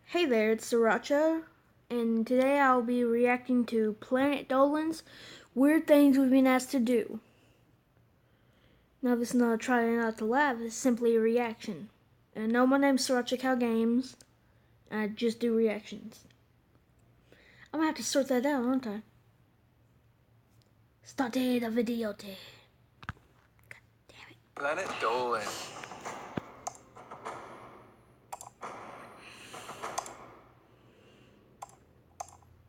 Hey there, it's Sriracha, and today I'll be reacting to Planet Dolan's Weird Things We've Been Asked to Do. Now, this is not a try not to laugh, it's simply a reaction. And no, my name's Sriracha Cow Games, and I just do reactions. I'm gonna have to sort that out, aren't I? Started the video. God damn it. Planet Dolan.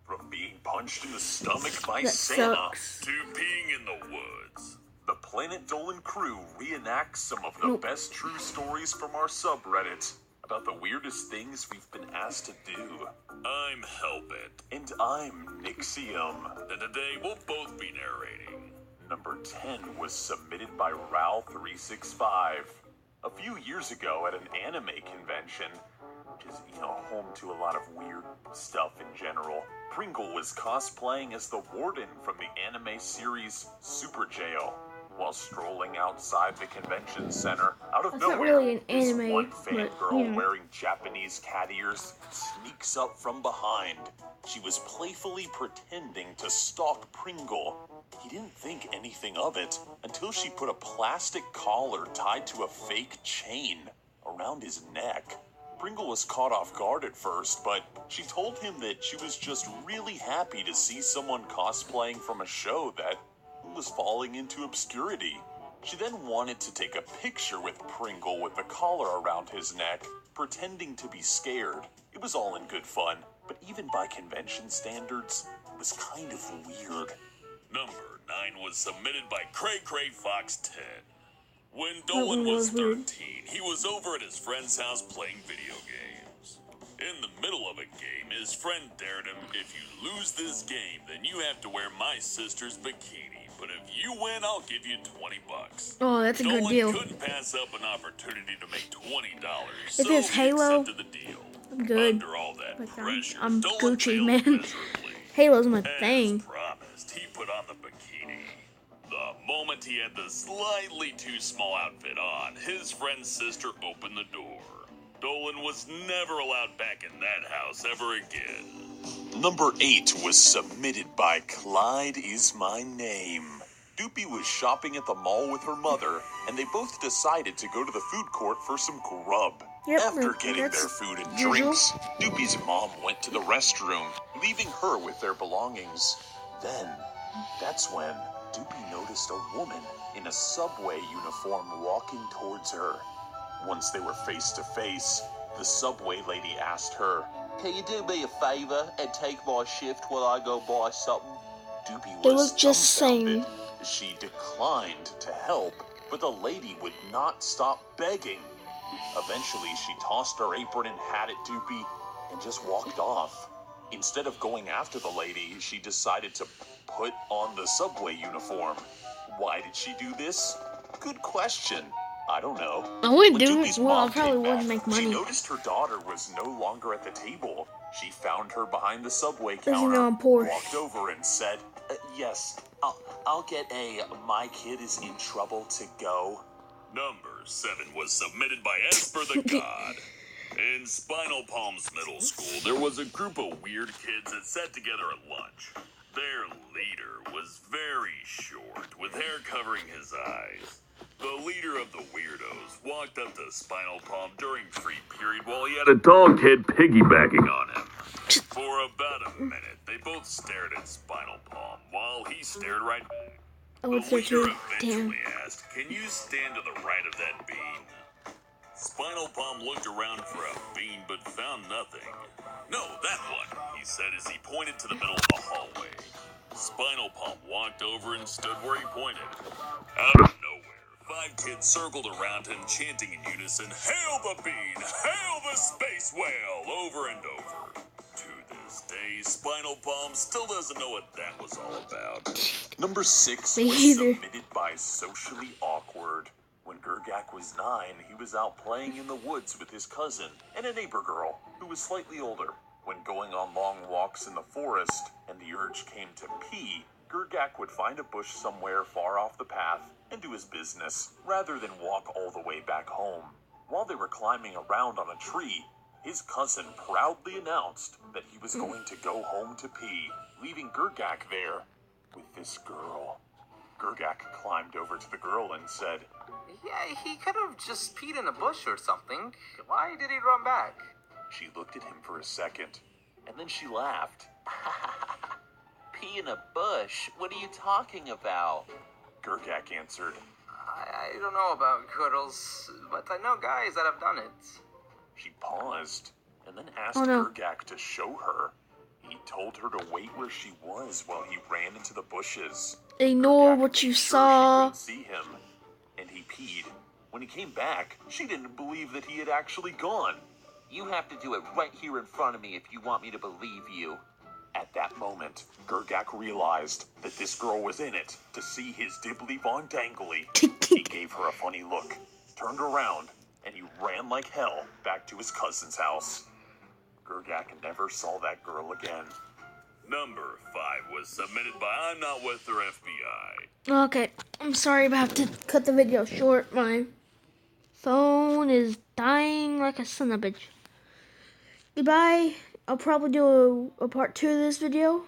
From being punched in the stomach by That Santa sucks. to peeing in the woods, the Planet Dolan crew reenacts some of the best true stories from our subreddit about the weirdest things we've been asked to do. I'm Hellbent. And I'm Nixium. And today we'll both be narrating. Number 10 was submitted by Ral365. A few years ago at an anime convention, which is, home to a lot of weird stuff in general, Pringle was cosplaying as the warden from the anime series Super Jail. While strolling outside the convention center, out of That's nowhere, not really an this anime, one but, fangirl wearing Japanese cat ears sneaks up from behind. She was playfully pretending to stalk Pringle. He didn't think anything of it until she put a plastic collar tied to a fake chain around his neck. Pringle was caught off guard at first, but she told him that she was just really happy to see someone cosplaying from a show that was falling into obscurity. She then wanted to take a picture with Pringle with the collar around his neck, pretending to be scared. It was all in good fun, but even by convention standards, it was kind of weird. Number 9 was submitted by Cray Fox 10. When Dolan was 13, he was over at his friend's house playing video games. In the middle of a game, his friend dared him, "If you lose this game, then you have to wear my sister's bikini. But if you win, I'll give you $20. Oh, that's a good deal. Dolan couldn't pass up an opportunity to make $20. If it's Halo, accepted the deal. I'm good. Under all that Like, pressure, I'm Dolan Gucci, failed man. miserably. Halo's my As thing. promised, he put on the bikini. The moment he had the slightly too small outfit on, his friend's sister opened the door. Dolan was never allowed back in that house ever again. Number 8 was submitted by Clyde Is My Name. Doopy was shopping at the mall with her mother, and they both decided to go to the food court for some grub. Yep, After getting their food and drinks, Doopy's mom went to the restroom, leaving her with their belongings. Then, that's when Doopy noticed a woman in a subway uniform walking towards her. Once they were face to face, the subway lady asked her, "Can you do me a favor and take my shift while I go buy something?" Doopy They was look just dumbfounded. same. She declined to help, but the lady would not stop begging. Eventually, she tossed her apron and hat at Doopy and just walked off. Instead of going after the lady, she decided to put on the subway uniform. Why did she do this? Good question. I don't know. I wouldn't When do Doopy's it. Well, I mom probably came wouldn't back, make she money. noticed her daughter was no longer at the table. She found her behind the subway Doesn't counter, know I'm poor. walked over and said, "Yes, I'll get a my kid is in trouble to go." Number 7 was submitted by Esper the God. In Spinal Palms Middle School, there was a group of weird kids that sat together at lunch. Their leader was very short, with hair covering his eyes. The leader of the weirdos walked up to Spinal Palm during free period while he had a tall kid piggybacking on him. For about a minute, they both stared at Spinal Palm while he stared right back. I would The say leader too. Damn. eventually asked, "Can you stand to the right of that bean?" Spinal Palm looked around for a bean but found nothing. "No, that one," he said as he pointed to the middle of the hallway. Spinal Palm walked over and stood where he pointed. Out of nowhere, 5 kids circled around him chanting in unison, "Hail the bean! Hail the space whale!" over and over. To this day, Spinal Palm still doesn't know what that was all about. Number 6 Me was either. submitted by Socially Awkward. When Gergak was 9, he was out playing in the woods with his cousin and a neighbor girl who was slightly older. When going on long walks in the forest and the urge came to pee, Gergak would find a bush somewhere far off the path and do his business, rather than walk all the way back home. While they were climbing around on a tree, His cousin proudly announced that he was going to go home to pee, leaving Gergak there with this girl. Gergak climbed over to the girl and said, Yeah, he could have just peed in a bush or something. Why did he run back? She looked at him for a second, and then she laughed. Pee in a bush? What are you talking about? Gergak answered, I don't know about girls, but I know guys that have done it. She paused, and then asked Oh, no. Gergak to show her. He told her to wait where she was while he ran into the bushes. Ignore Gergak what made you sure saw. She couldn't see him, and he peed. When he came back, she didn't believe that he had actually gone. You have to do it right here in front of me if you want me to believe you. At that moment, Gergak realized that this girl was in it to see his dibbly von dangly. He gave her a funny look, turned around, and he ran like hell back to his cousin's house. Gergak never saw that girl again. Number 5 was submitted by I'm Not With Her FBI. Okay, I'm sorry about to cut the video short. My phone is dying like a son of a bitch. Goodbye. I'll probably do a part 2 of this video.